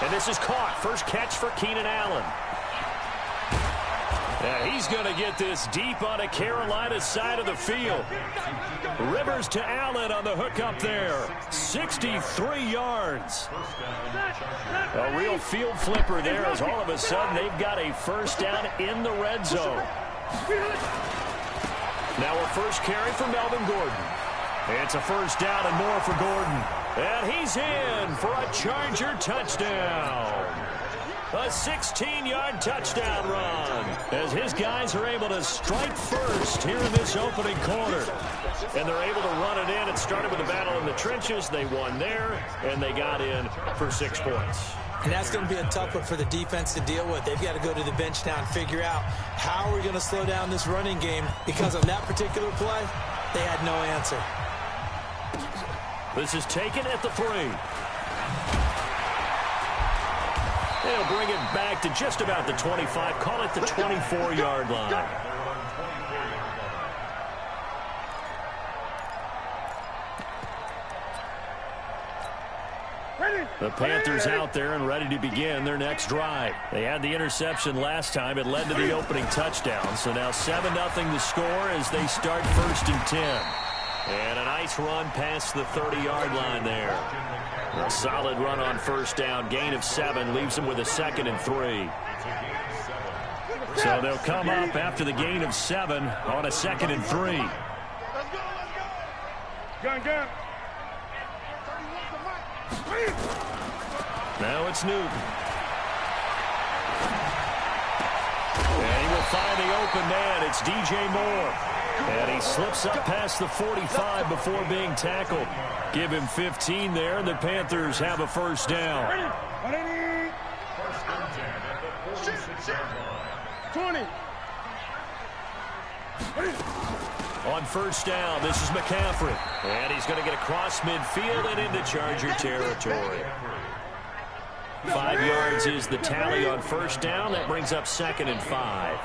And this is caught. First catch for Keenan Allen. Yeah, he's going to get this deep on the Carolina side of the field. Rivers to Allen on the hook up there. 63 yards. A real field flipper there as all of a sudden they've got a first down in the red zone. Now a first carry for Melvin Gordon. It's a first down and more for Gordon. And he's in for a Charger touchdown. A 16-yard touchdown run as his guys are able to strike first here in this opening quarter. And they're able to run it in. It started with a battle in the trenches. They won there, and they got in for 6 points. And that's going to be a tough one for the defense to deal with. They've got to go to the bench now and figure out how we're going to slow down this running game, because on that particular play, they had no answer. This is taken at the 3. They'll bring it back to just about the 25. Call it the 24-yard line. The Panthers out there and ready to begin their next drive. They had the interception last time. It led to the opening touchdown. So now 7-0 the score as they start 1st and 10. And a nice run past the 30-yard line there. A solid run on first down. Gain of 7 leaves them with a 2nd and 3. So they'll come up after the gain of 7 on a 2nd and 3. Now it's Newton. And he will find the open man. It's DJ Moore. And he slips up past the 45 before being tackled. Give him 15 there, and the Panthers have a first down. 20. On first down, this is McCaffrey. And he's going to get across midfield and into Charger territory. 5 yards is the tally on first down. That brings up 2nd and 5.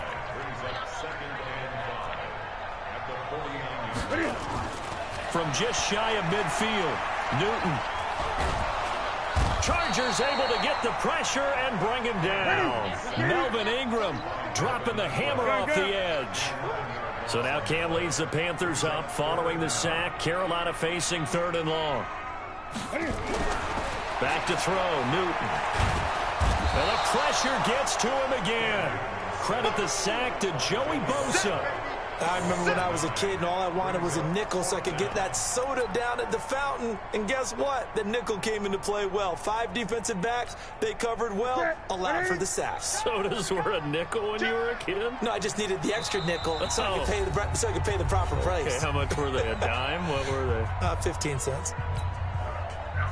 From just shy of midfield, Newton. Chargers able to get the pressure and bring him down. Melvin Ingram dropping the hammer off the edge. So now Cam leads the Panthers up following the sack. Carolina facing 3rd and long. Back to throw, Newton. And the pressure gets to him again. Credit the sack to Joey Bosa. I remember when I was a kid and all I wanted was a nickel so I could get that soda down at the fountain. And guess what? The nickel came into play well. 5 defensive backs. They covered well. Allowed for the sacks. Sodas were a nickel when you were a kid? No, I just needed the extra nickel so I could pay the proper price. Okay, how much were they? A dime? What were they? 15 cents.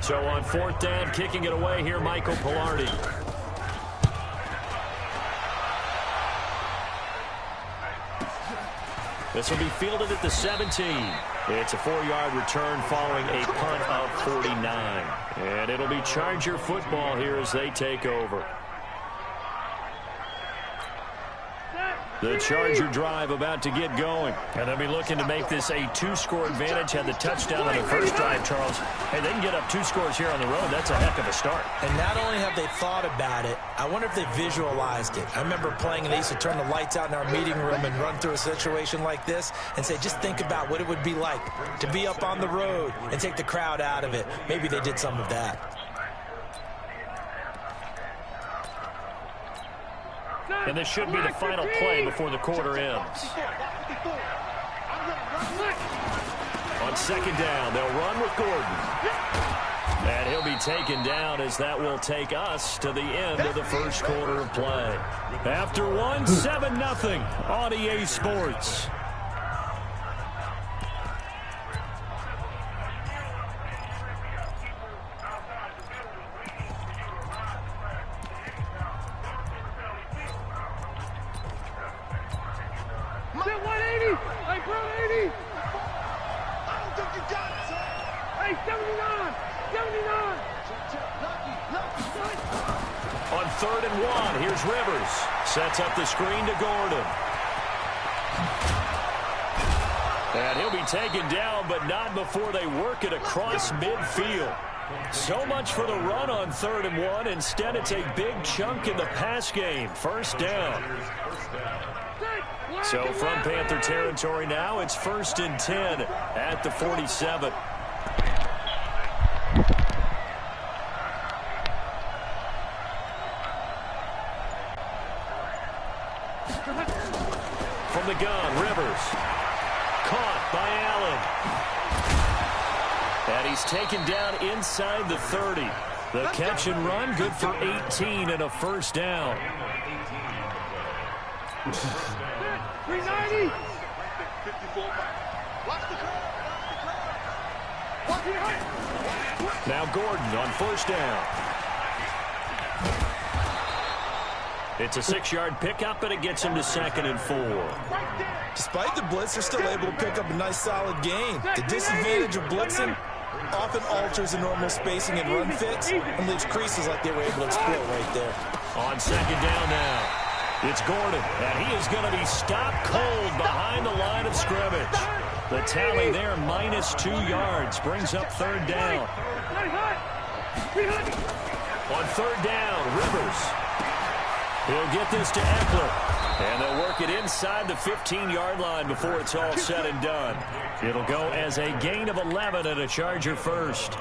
So on 4th down, kicking it away here, Michael Pilardi. This will be fielded at the 17. It's a 4-yard return following a punt of 49. And it'll be Charger football here as they take over. The Charger drive about to get going. And they'll be looking to make this a 2-score advantage. Had the touchdown on their first drive, Charles. Hey, they can get up 2 scores here on the road. That's a heck of a start. And not only have they thought about it, I wonder if they visualized it. I remember playing and they used to turn the lights out in our meeting room and run through a situation like this and say, just think about what it would be like to be up on the road and take the crowd out of it. Maybe they did some of that. And this should be the final play before the quarter ends. On 2nd down, they'll run with Gordon. And he'll be taken down as that will take us to the end of the first quarter of play. After one, 7-0 on EA Sports. On 3rd and 1, here's Rivers. Sets up the screen to Gordon. And he'll be taken down, but not before they work it across midfield. So much for the run on 3rd and 1. Instead, it's a big chunk in the pass game. First down. So from Panther territory now, it's 1st and 10 at the 47. From the gun, Rivers. Caught by Allen. And he's taken down inside the 30. The catch and run, good for 18 and a first down. 390. Now Gordon on first down. It's a 6-yard pickup, and it gets him to 2nd and 4. Despite the blitz, they're still able to pick up a nice solid gain. The disadvantage of blitzing often alters the normal spacing and run fits and leaves creases like they were able to exploit right there. On 2nd down now, it's Gordon, and he is going to be stopped cold behind the line of scrimmage. The tally there, -2 yards, brings up 3rd down. On 3rd down, Rivers. He'll get this to Eckler, and they'll work it inside the 15-yard line before it's all said and done. It'll go as a gain of 11 and a Charger first.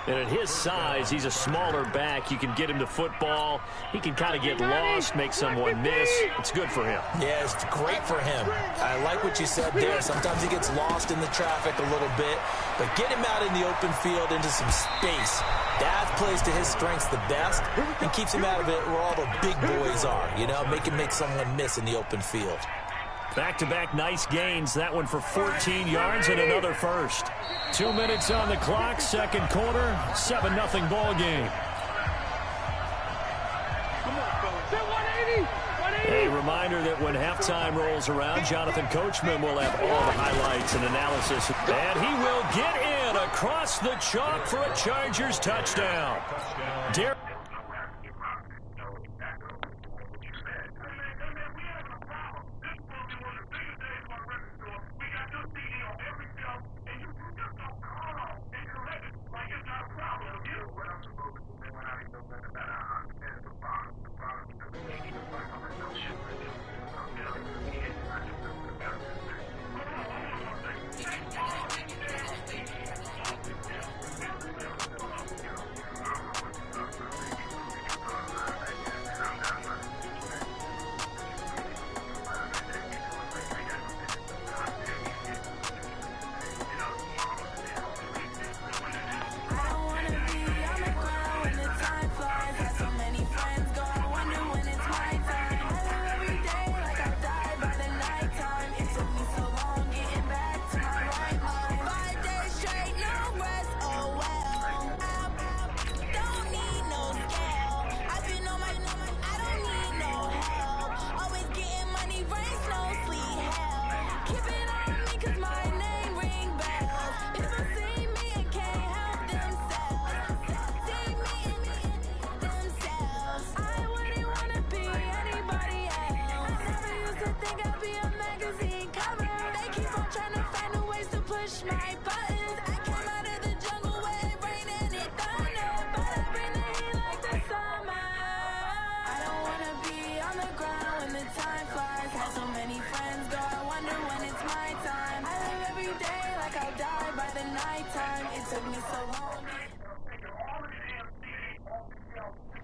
And at his size, he's a smaller back. You can get him to football. He can kind of get lost, make someone miss. It's good for him. Yeah, it's great for him. I like what you said there. Sometimes he gets lost in the traffic a little bit, but get him out in the open field into some space. That plays to his strengths the best and keeps him out of it where all the big boys are, you know, make someone miss in the open field. Back-to-back nice gains. That one for 14 yards and another first. 2 minutes on the clock, 2nd quarter, 7-0 ball game. A reminder that when halftime rolls around, Jonathan Coachman will have all the highlights and analysis. And he will get in across the chalk for a Chargers touchdown.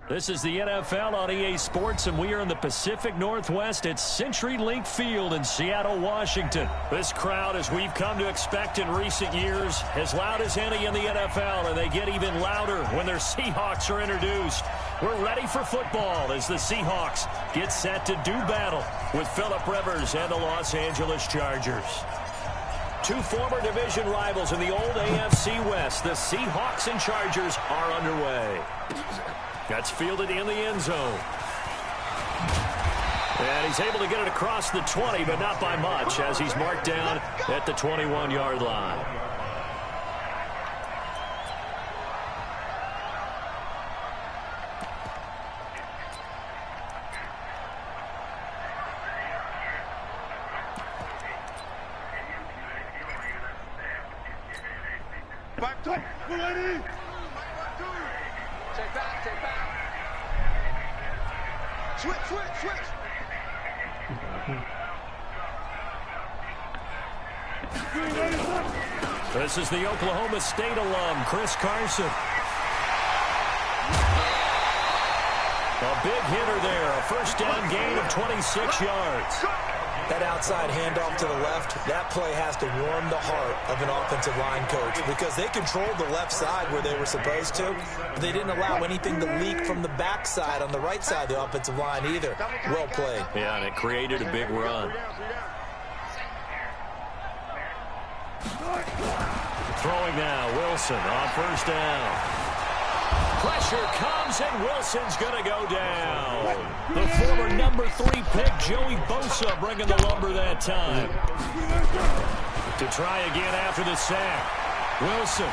This is the NFL on EA Sports, and we are in the Pacific Northwest at CenturyLink Field in Seattle, Washington. This crowd, as we've come to expect in recent years, as loud as any in the NFL, and they get even louder when their Seahawks are introduced. We're ready for football as the Seahawks get set to do battle with Phillip Rivers and the Los Angeles Chargers. Two former division rivals in the old AFC West. The Seahawks and Chargers are underway. That's fielded in the end zone. And he's able to get it across the 20, but not by much, as he's marked down at the 21-yard line. Back to ready. This is the Oklahoma State alum, Chris Carson. A big hitter there, a first down gain of 26 yards. That outside handoff to the left, that play has to warm the heart of an offensive line coach because they controlled the left side where they were supposed to, but they didn't allow anything to leak from the backside on the right side of the offensive line either. Well played. Yeah, and it created a big run. Throwing now, Wilson on first down. Pressure comes, and Wilson's going to go down. The former number 3 pick, Joey Bosa, bringing the lumber that time. To try again after the sack. Wilson.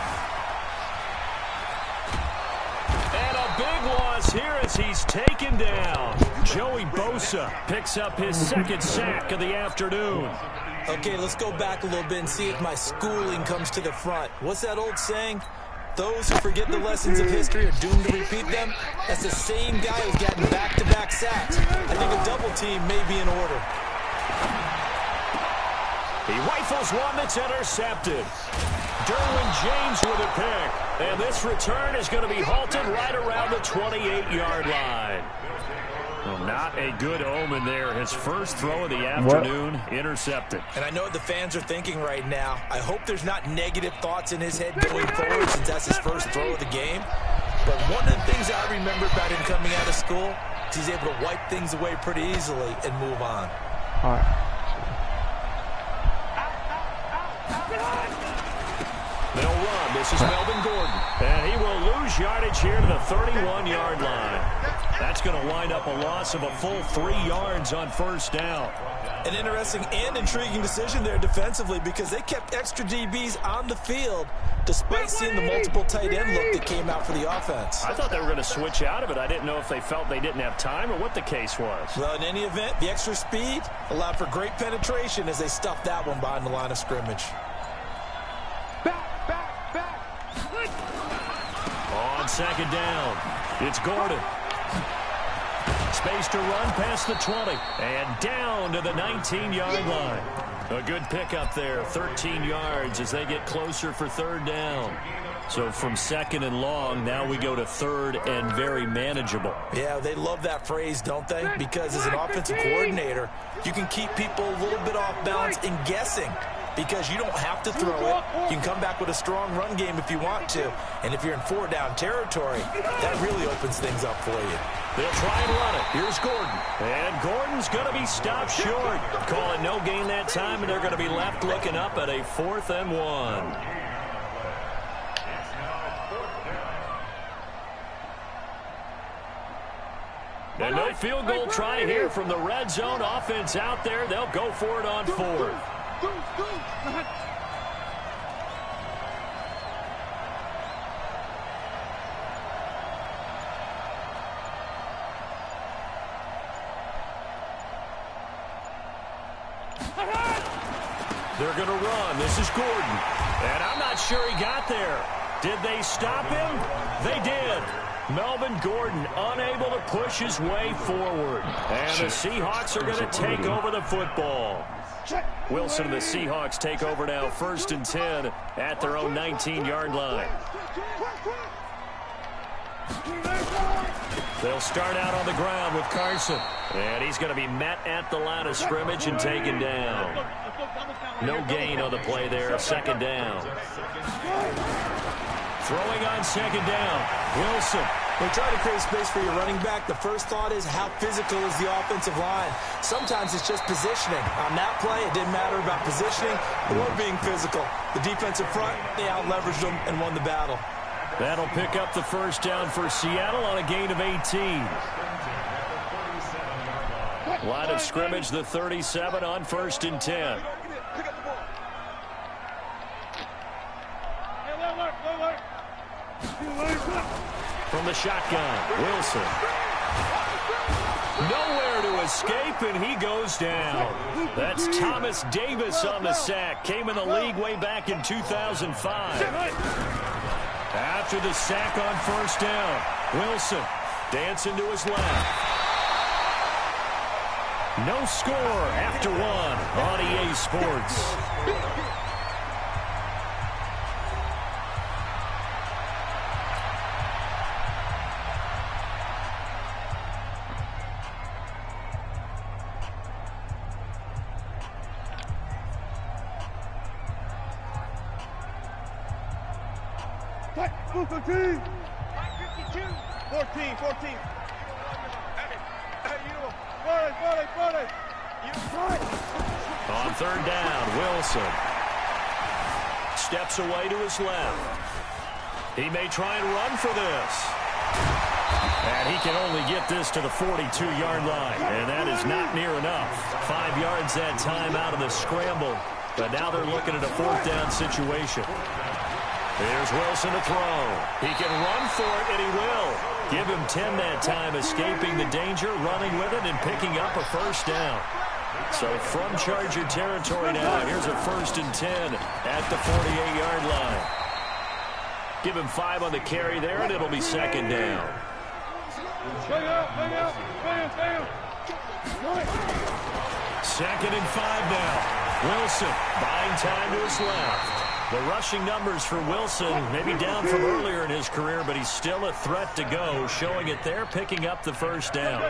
And a big loss here as he's taken down. Joey Bosa picks up his second sack of the afternoon. Okay, let's go back a little bit and see if my schooling comes to the front. What's that old saying? Those who forget the lessons of history are doomed to repeat them. That's the same guy who's gotten back-to-back sacks. I think a double team may be in order. He rifles one that's intercepted. Derwin James with a pick. And this return is going to be halted right around the 28-yard line. Well, not a good omen there. His first throw of the afternoon intercepted. And I know what the fans are thinking right now. I hope there's not negative thoughts in his head going forward since that's his first throw of the game. But one of the things I remember about him coming out of school is he's able to wipe things away pretty easily and move on. All right. They'll run. This is Melvin Gordon. And he will lose yardage here to the 31-yard line. That's going to wind up a loss of a full 3 yards on first down. An interesting and intriguing decision there defensively because they kept extra DBs on the field despite seeing the multiple tight end look that came out for the offense. I thought they were going to switch out of it. I didn't know if they felt they didn't have time or what the case was. Well, in any event, the extra speed allowed for great penetration as they stuffed that one behind the line of scrimmage. On second down, it's Gordon. Space to run past the 20 and down to the 19-yard line. A good pickup there, 13 yards as they get closer for third down. So from second and long, now we go to third and very manageable. Yeah, they love that phrase, don't they? Because as an offensive coordinator, you can keep people a little bit off balance and guessing because you don't have to throw it. You can come back with a strong run game if you want to. And if you're in 4-down territory, that really opens things up for you. They'll try and run it. Here's Gordon. And Gordon's going to be stopped short. Call it no gain that time, and they're going to be left looking up at a 4th and 1. And no field goal try here from the red zone offense out there. They'll go for it on 4th. They're going to run. This is Gordon. And I'm not sure he got there. Did they stop him? They did. Melvin Gordon unable to push his way forward. And the Seahawks are going to take over the football. Wilson and the Seahawks take over now, 1st and 10 at their own 19-yard line. They'll start out on the ground with Carson. And he's going to be met at the line of scrimmage and taken down. No gain on the play there, 2nd down. Throwing on 2nd down, Wilson. When you try to create space for your running back, the first thought is how physical is the offensive line. Sometimes it's just positioning. On that play, it didn't matter about positioning or being physical. The defensive front, they out-leveraged them and won the battle. That'll pick up the 1st down for Seattle on a gain of 18. Line of scrimmage, the 37 on 1st and 10. From the shotgun, Wilson. Nowhere to escape, and he goes down. That's Thomas Davis on the sack. Came in the league way back in 2005. After the sack on 1st down, Wilson dancing to his left. No score after one on EA Sports. Move 14. 14. On third down, Wilson steps away to his left. He may try and run for this. And he can only get this to the 42-yard line. And that is not near enough. 5 yards that time out of the scramble. But now they're looking at a fourth down situation. Here's Wilson to throw. He can run for it, and he will. Give him 10 that time, escaping the danger, running with it, and picking up a first down. So from Charger territory now, here's a 1st and 10 at the 48-yard line. Give him 5 on the carry there, and it'll be 2nd down. Bam. 2nd and 5 now. Wilson buying time to his left. The rushing numbers for Wilson maybe down from earlier in his career, but he's still a threat to go, showing it there, picking up the first down.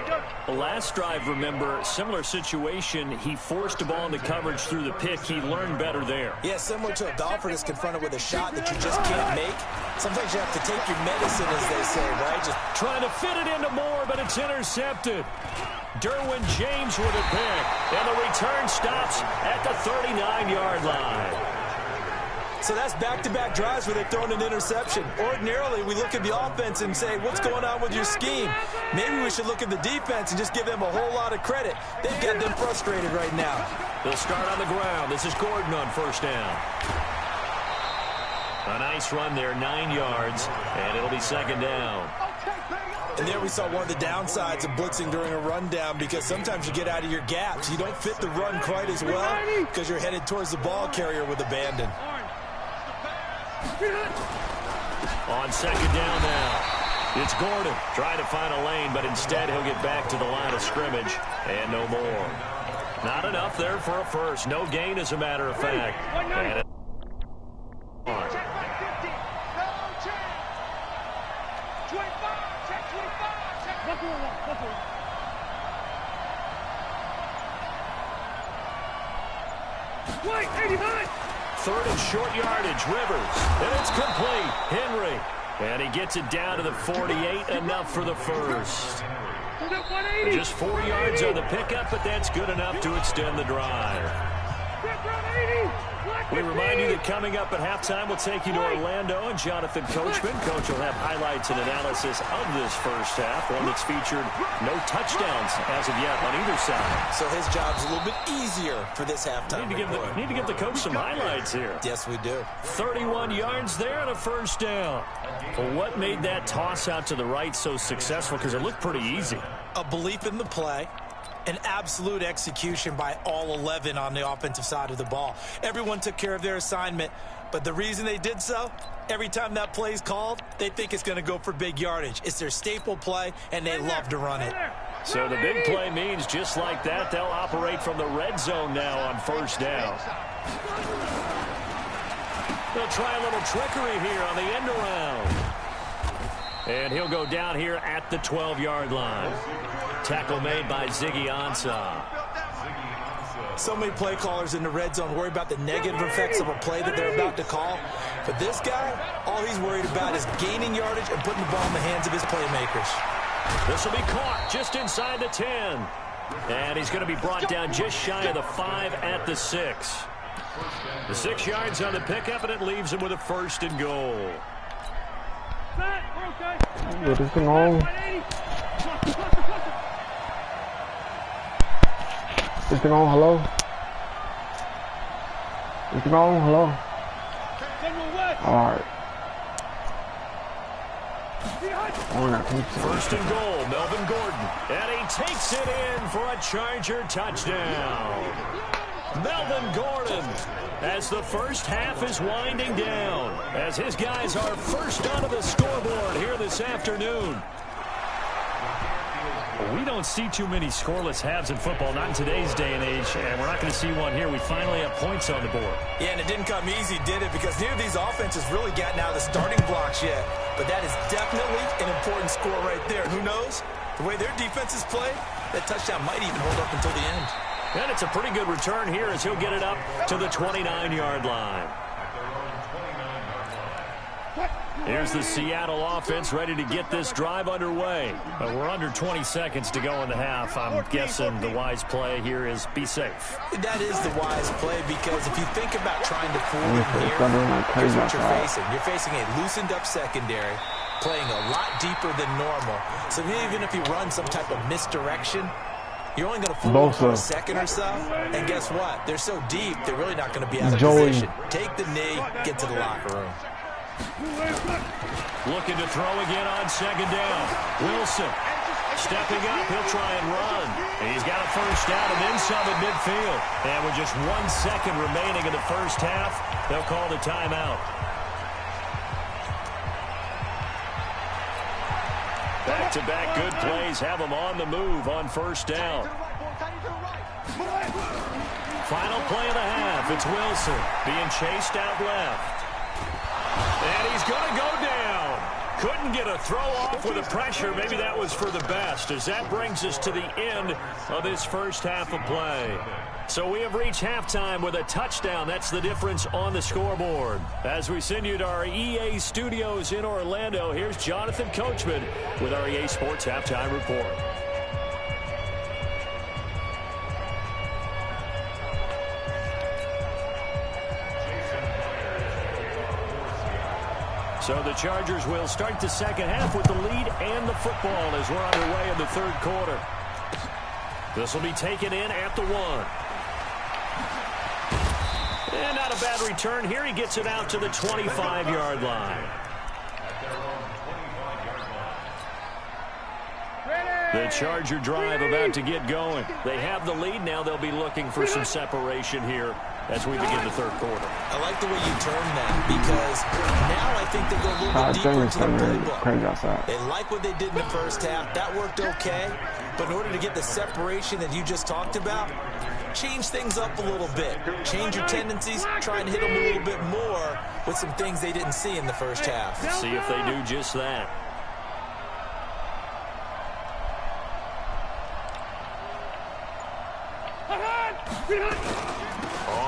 The last drive, remember, similar situation. He forced the ball into coverage through the pick. He learned better there. Yeah, similar to a golfer that's confronted with a shot that you just can't make. Sometimes you have to take your medicine, as they say, right? Just trying to fit it into Moore, but it's intercepted. Derwin James with a pick, and the return stops at the 39-yard line. So that's back-to-back drives where they've thrown an interception. Ordinarily, we look at the offense and say, what's going on with your scheme? Maybe we should look at the defense and just give them a whole lot of credit. They've got them frustrated right now. They'll start on the ground. This is Gordon on first down. A nice run there, 9 yards, and it'll be 2nd down. And there we saw one of the downsides of blitzing during a rundown, because sometimes you get out of your gaps. You don't fit the run quite as well because you're headed towards the ball carrier with abandon. On 2nd down now, it's Gordon trying to find a lane, but instead he'll get back to the line of scrimmage, and no more. Not enough there for a first. No gain, as a matter of fact. And it Wait, 89! 3rd and short yardage, Rivers, and it's complete. Henry, and he gets it down to the 48, enough for the first. Just 4 yards on the pickup, but that's good enough to extend the drive. We remind you that coming up at halftime, we'll take you to Orlando and Jonathan Coachman. Coach will have highlights and analysis of this first half, one that's featured no touchdowns as of yet on either side. So his job's a little bit easier for this halftime. Need to give the coach some highlights here. Yes, we do. 31 yards there and a first down. Well, what made that toss out to the right so successful? Because it looked pretty easy. A belief in the play. An absolute execution by all 11 on the offensive side of the ball. Everyone took care of their assignment, but the reason they did so, every time that play's called, they think it's going to go for big yardage. It's their staple play, and they love to run it. So the big play means just like that, they'll operate from the red zone now on first down. They'll try a little trickery here on the end around. And he'll go down here at the 12-yard line. Tackle made by Ziggy Ansah. So many play callers in the red zone worry about the negative effects of a play that they're about to call. But this guy, all he's worried about is gaining yardage and putting the ball in the hands of his playmakers. This will be caught just inside the 10. And he's going to be brought down just shy of the 5 at the 6. The 6 yards on the pickup, and it leaves him with a 1st and goal. What is going on? Is it on? Hello? Is it on? Hello? Alright. 1st and goal, Melvin Gordon. And he takes it in for a Charger touchdown. Melvin Gordon, as the first half is winding down, as his guys are first onto the scoreboard here this afternoon. We don't see too many scoreless halves in football, not in today's day and age, and we're not going to see one here. We finally have points on the board. Yeah, and it didn't come easy, did it? Because neither of these offenses really gotten out of the starting blocks yet. But that is definitely an important score right there. Who knows? The way their defenses play, that touchdown might even hold up until the end. And it's a pretty good return here as he'll get it up to the 29-yard line. Here's the Seattle offense ready to get this drive underway. We're under 20 seconds to go in the half. I'm guessing the wise play here is be safe. That is the wise play because if you think about trying to fool them here, here's what you're facing. You're facing a loosened up secondary, playing a lot deeper than normal. So even if you run some type of misdirection, you're only going to fool them for a second or so. And guess what? They're so deep, they're really not going to be out of position. Take the knee, get to the locker room. Looking to throw again on second down. Wilson stepping up. He'll try and run. And he's got a first down and then some at midfield. And with just 1 second remaining in the first half, they'll call the timeout. Back-to-back good plays have them on the move on first down. Final play of the half. It's Wilson being chased out left. And he's going to go down. Couldn't get a throw off with the pressure. Maybe that was for the best, as that brings us to the end of this first half of play. So we have reached halftime with a touchdown. That's the difference on the scoreboard. As we send you to our EA studios in Orlando, here's Jonathan Coachman with our EA Sports Halftime Report. So the Chargers will start the second half with the lead and the football as we're underway in the third quarter. This will be taken in at the 1. And not a bad return here. He gets it out to the 25-yard line. The Charger drive about to get going. They have the lead. Now they'll be looking for some separation here as we begin the third quarter. I like the way you term that because now I think they go a little bit deeper into the playbook. They like what they did in the first half. That worked okay. But in order to get the separation that you just talked about, change things up a little bit. Change your tendencies. Try and hit them a little bit more with some things they didn't see in the first half. Let's see if they do just that.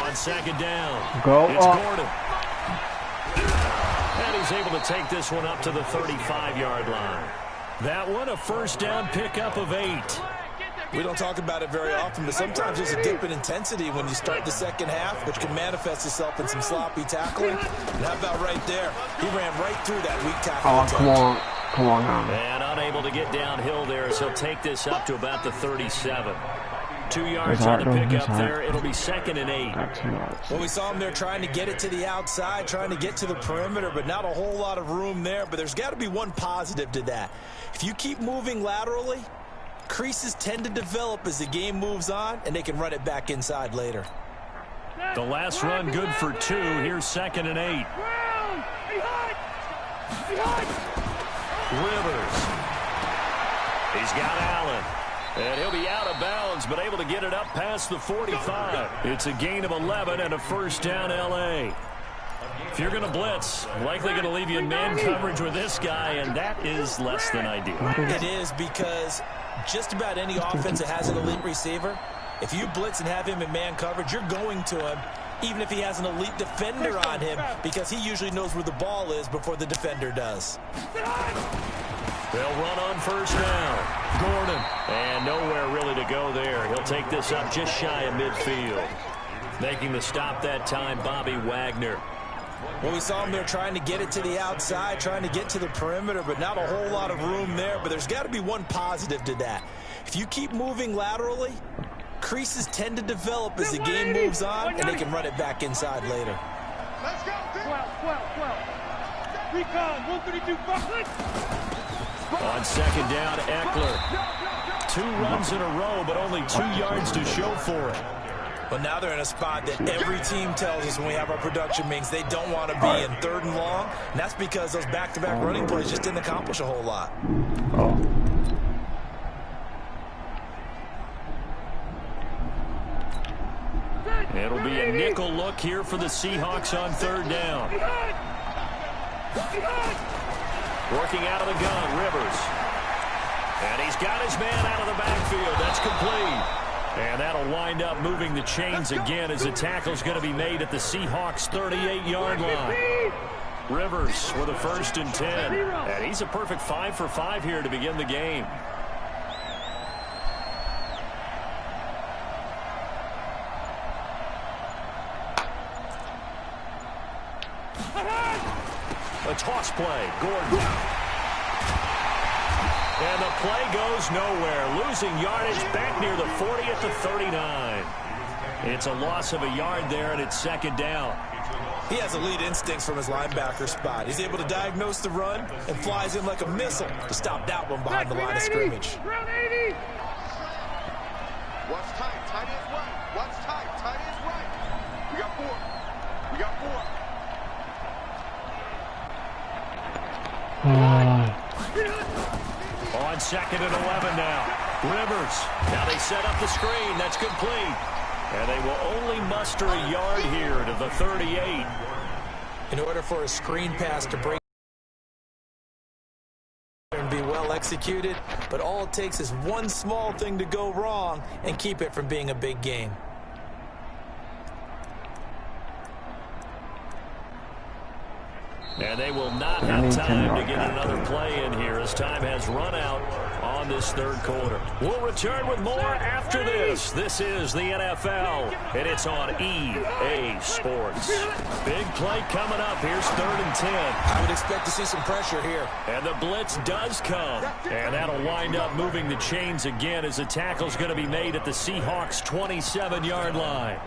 On second down, it's Gordon. And he's able to take this one up to the 35-yard line. That one, a first down pickup of 8. We don't talk about it very often, but sometimes there's a dip in intensity when you start the second half, which can manifest itself in some sloppy tackling. And how about right there? He ran right through that weak tackle. Oh, come on now. And unable to get downhill there, so he'll take this up to about the 37. 2 yards on the pickup there. It'll be second and 8. Well, we saw him there trying to get it to the outside, trying to get to the perimeter, but not a whole lot of room there. But there's got to be one positive to that. If you keep moving laterally, creases tend to develop as the game moves on, and they can run it back inside later. The last run good for 2. Here's second and 8. Rivers. He's got Allen. And he'll be out of bounds, but able to get it up past the 45. It's a gain of 11 and a first down, L.A. If you're going to blitz, likely going to leave you in man coverage with this guy, and that is less than ideal. It is because just about any offense that has an elite receiver, if you blitz and have him in man coverage, you're going to him, even if he has an elite defender on him, because he usually knows where the ball is before the defender does. They'll run on first down. Gordon. And nowhere really to go there. He'll take this up just shy of midfield. Making the stop that time, Bobby Wagner. Well, we saw him there trying to get it to the outside, trying to get to the perimeter, but not a whole lot of room there. But there's got to be one positive to that. If you keep moving laterally, creases tend to develop as the game moves on, and they can run it back inside later. Let's go. 12. Recon, 132. On second down, Eckler. 2 runs in a row, but only 2 yards to show for it. But now they're in a spot that every team tells us when we have our production meetings they don't want to be in 3rd and long. And that's because those back-to-back running plays just didn't accomplish a whole lot. It'll be a nickel look here for the Seahawks on third down. Working out of the gun, Rivers. And he's got his man out of the backfield. That's complete. And that'll wind up moving the chains again as the tackle's going to be made at the Seahawks' 38-yard line. Rivers with a 1st and 10. And he's a perfect 5 for 5 here to begin the game. A toss play. Gordon. And the play goes nowhere. Losing yardage back near the 40 at the 39. It's a loss of a yard there, and it's 2nd down. He has elite instincts from his linebacker spot. He's able to diagnose the run and flies in like a missile to stop that one behind the line of scrimmage. Round 80. Watch tight. Tight is right. Watch tight. Tight is right. We got 4. We got 4. On 2nd and 11 now. Rivers. Now they set up the screen. That's complete. And they will only muster a yard here to the 38. In order for a screen pass to break and be well executed, but all it takes is one small thing to go wrong and keep it from being a big game. And they will not have time to get another play in here as time has run out on this 3rd quarter. We'll return with more after this. This is the NFL, and it's on EA Sports. Big play coming up. Here's 3rd and 10. I would expect to see some pressure here. And the blitz does come. And that'll wind up moving the chains again as the tackle's going to be made at the Seahawks' 27-yard line.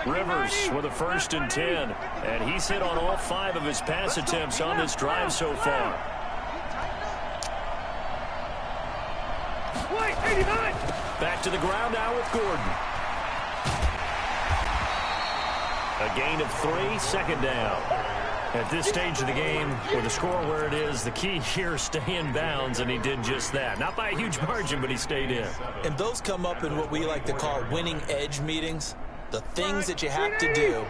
Rivers with a 1st and 10. And he's hit on all 5 of his pass attempts on this drive so far. Back to the ground now with Gordon. A gain of 3, 2nd down. At this stage of the game, with the score where it is, the key here is stay in bounds, and he did just that. Not by a huge margin, but he stayed in. And those come up in what we like to call winning edge meetings. The things that you have to do,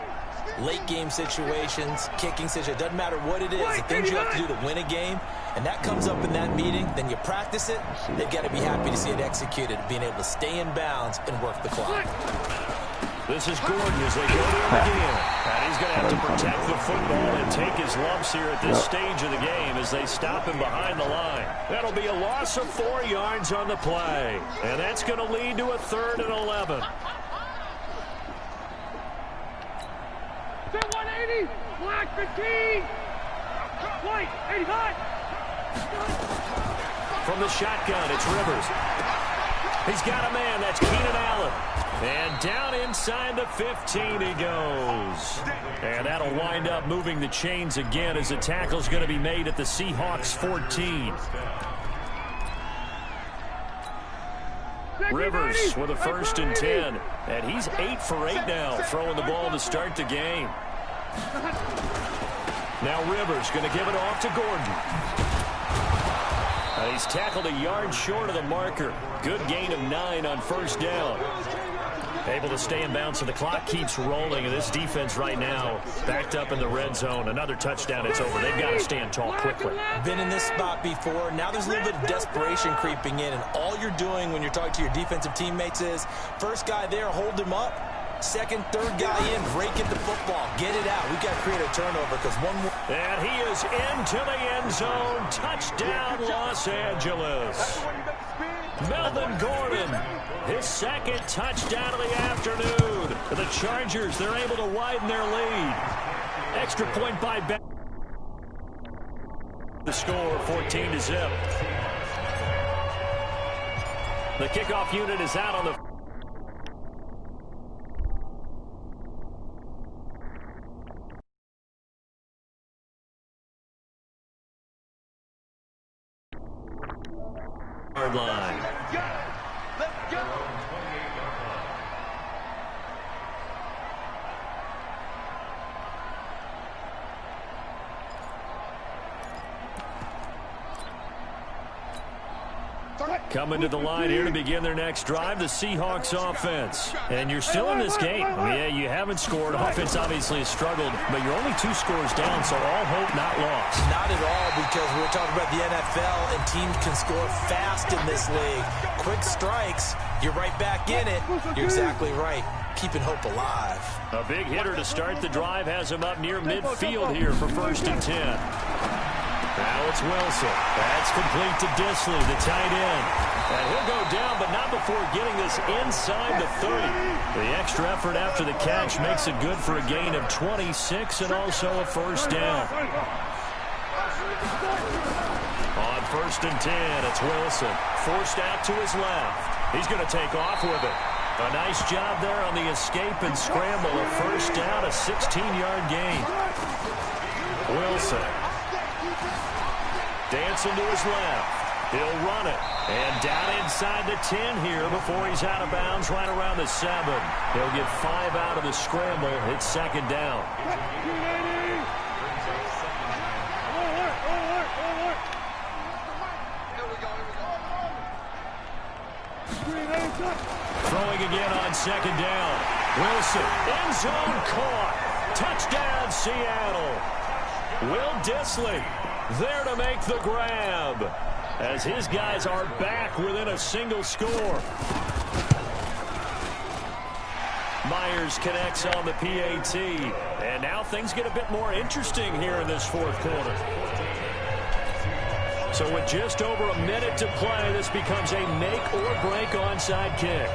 late game situations, kicking situations, doesn't matter what it is, the things you have to do to win a game, and that comes up in that meeting, then you practice it, they've got to be happy to see it executed, being able to stay in bounds and work the clock. This is Gordon as they go to him again. And he's going to have to protect the football and take his lumps here at this stage of the game as they stop him behind the line. That'll be a loss of 4 yards on the play. And that's going to lead to a 3rd and 11. 180, black 15, white 85. From the shotgun, it's Rivers. He's got a man. That's Keenan Allen. And down inside the 15 he goes. And that'll wind up moving the chains again as the tackle's going to be made at the Seahawks 14. Rivers with a 1st and 10. And he's 8 for 8 now, throwing the ball to start the game. Now Rivers going to give it off to Gordon. And he's tackled a yard short of the marker. Good gain of 9 on 1st down. Able to stay in bounds, so the clock keeps rolling. And this defense right now backed up in the red zone. Another touchdown, it's over. They've got to stand tall quickly. Been in this spot before. Now there's a little bit of desperation creeping in. And all you're doing when you're talking to your defensive teammates is, first guy there, hold him up. Second, third guy in, break it the football. Get it out. We've got to create a turnover because one more. And he is into the end zone. Touchdown, Los Angeles. Melvin Gordon, his 2nd touchdown of the afternoon. The Chargers, they're able to widen their lead. Extra point by Ben. The score, 14-0. The kickoff unit is out on the line. Let's go. Coming to the line here to begin their next drive, the Seahawks offense. And you're still in this game. Yeah, you haven't scored. Offense obviously has struggled, but you're only 2 scores down, so all hope not lost. Not at all, because we're talking about the NFL, and teams can score fast in this league. Quick strikes, you're right back in it. You're exactly right. Keeping hope alive. A big hitter to start the drive has him up near midfield here for 1st and 10. Now it's Wilson. That's complete to Disley, the tight end. And he'll go down, but not before getting this inside the 30. The extra effort after the catch makes it good for a gain of 26 and also a 1st down. On 1st and 10, it's Wilson. Forced out to his left. He's going to take off with it. A nice job there on the escape and scramble. A 1st down, a 16-yard gain. Wilson. Dancing to his left. He'll run it. And down inside the 10 here before he's out of bounds right around the 7. He'll get 5 out of the scramble. It's 2nd down. Throwing again on 2nd down. Wilson, end zone caught. Touchdown, Seattle. Will Disley there to make the grab as his guys are back within a single score. Myers connects on the PAT. And now things get a bit more interesting here in this 4th quarter. So with just over a minute to play, this becomes a make or break onside kick.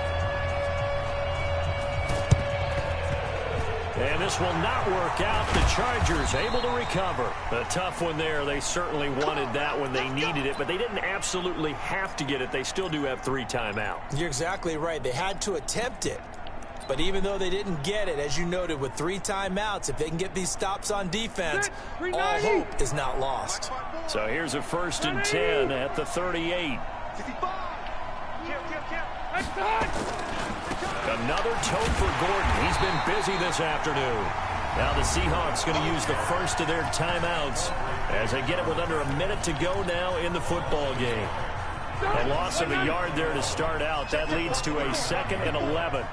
And this will not work out. The Chargers able to recover. A tough one there. They certainly wanted that when they needed it, but they didn't absolutely have to get it. They still do have 3 timeouts. You're exactly right. They had to attempt it. But even though they didn't get it, as you noted, with 3 timeouts, if they can get these stops on defense, all hope is not lost. So here's a 1st and 10 at the 38. Another tote for Gordon. He's been busy this afternoon. Now the Seahawks going to use the first of their timeouts as they get it with under a minute to go now in the football game. A loss of a yard there to start out. That leads to a 2nd and 11.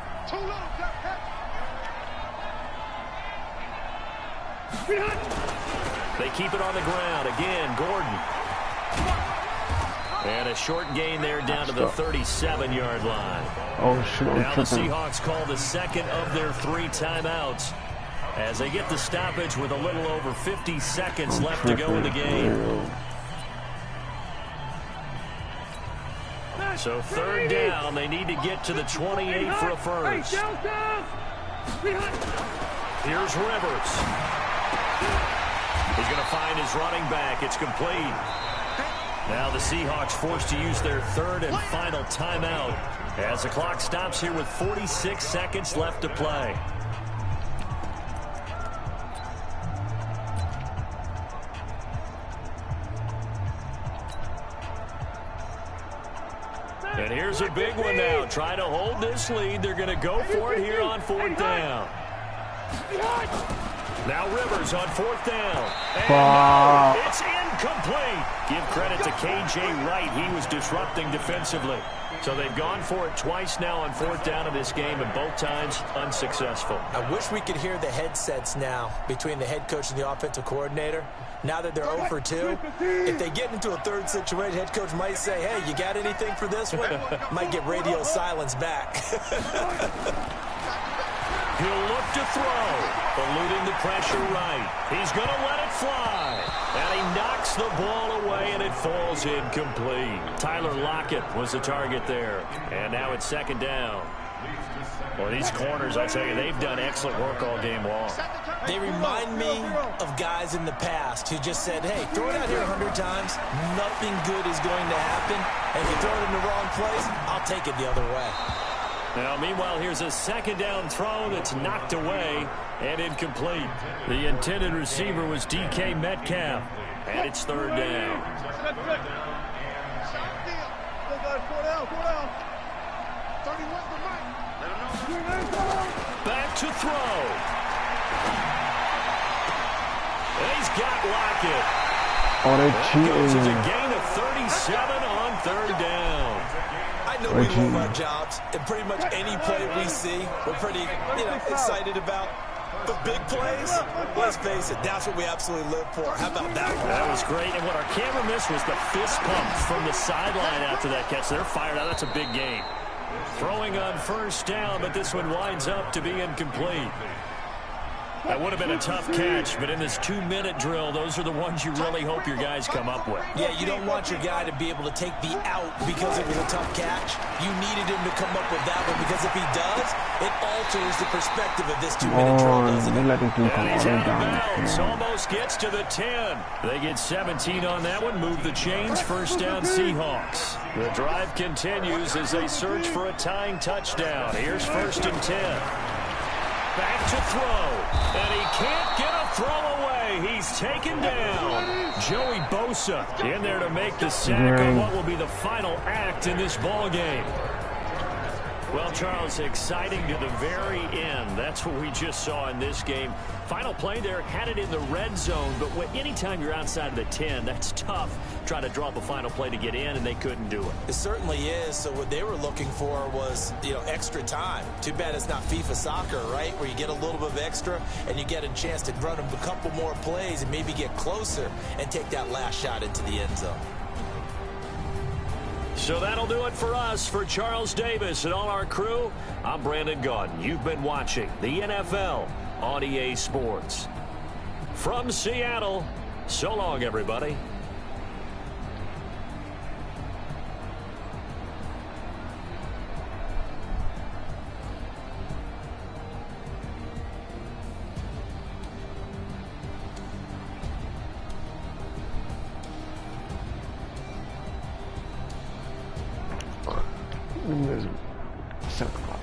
They keep it on the ground. Again, Gordon. And a short gain there down to the 37-yard line. Oh, shit. Now the Seahawks call the 2nd of their 3 timeouts as they get the stoppage with a little over 50 seconds left to go in the game. So 3rd down, they need to get to the 28 for a 1st. Here's Rivers. He's going to find his running back. It's complete. Now the Seahawks forced to use their 3rd and final timeout as the clock stops here with 46 seconds left to play. And here's a big one now. Trying to hold this lead. They're going to go for it here on 4th down. Now Rivers on 4th down. And it's incomplete. Give credit to K.J. Wright. He was disrupting defensively. So they've gone for it twice now on 4th down in this game, and both times unsuccessful. I wish we could hear the headsets now between the head coach and the offensive coordinator. Now that they're 0 for 2, if they get into a 3rd situation, head coach might say, hey, you got anything for this one? Might get radio silence back. He'll look to throw, eluding the pressure right. He's going to let it fly. And he knocks the ball away, and it falls incomplete. Tyler Lockett was the target there. And now it's 2nd down. Well, these corners, I tell you, they've done excellent work all game long. They remind me of guys in the past who just said, hey, throw it out here 100 times. Nothing good is going to happen. And if you throw it in the wrong place, I'll take it the other way. Now, meanwhile, here's a 2nd down throw that's knocked away and incomplete. The intended receiver was DK Metcalf, and it's 3rd down. Back to throw. And he's got Lockett. Oh, they That goes as a cheating. gain of 37 on 3rd down. I know we love our jobs, and pretty much any play we see, we're pretty, excited about. But big plays, let's face it, that's what we absolutely live for. How about that one? That was great, and what our camera missed was the fist pump from the sideline after that catch. They're fired out. That's a big game. Throwing on first down, but this one winds up to be incomplete. That would have been a tough catch, but in this 2-minute drill, those are the ones you really hope your guys come up with. Yeah, you don't want your guy to be able to take the out because it was a tough catch. You needed him to come up with that one, because if he does, it alters the perspective of this 2-minute drill, doesn't it? And he's out of bounds. Almost gets to the 10. They get 17 on that one. Move the chains. First down, Seahawks. The drive continues as they search for a tying touchdown. Here's 1st and 10. Back to throw, and he can't get a throw away. He's taken down. Joey Bosa in there to make the sack on what will be the final act in this ball game. Well, Charles, exciting to the very end. That's what we just saw in this game. Final play there, had it in the red zone, but anytime you're outside of the 10, that's tough. Try to draw up a final play to get in, and they couldn't do it. It certainly is. So what they were looking for was, extra time. Too bad it's not FIFA soccer, right, where you get a little bit of extra and you get a chance to run a couple more plays and maybe get closer and take that last shot into the end zone. So that'll do it for us. For Charles Davis and all our crew, I'm Brandon Gaudin. You've been watching the NFL on EA Sports. From Seattle, so long, everybody. Second class.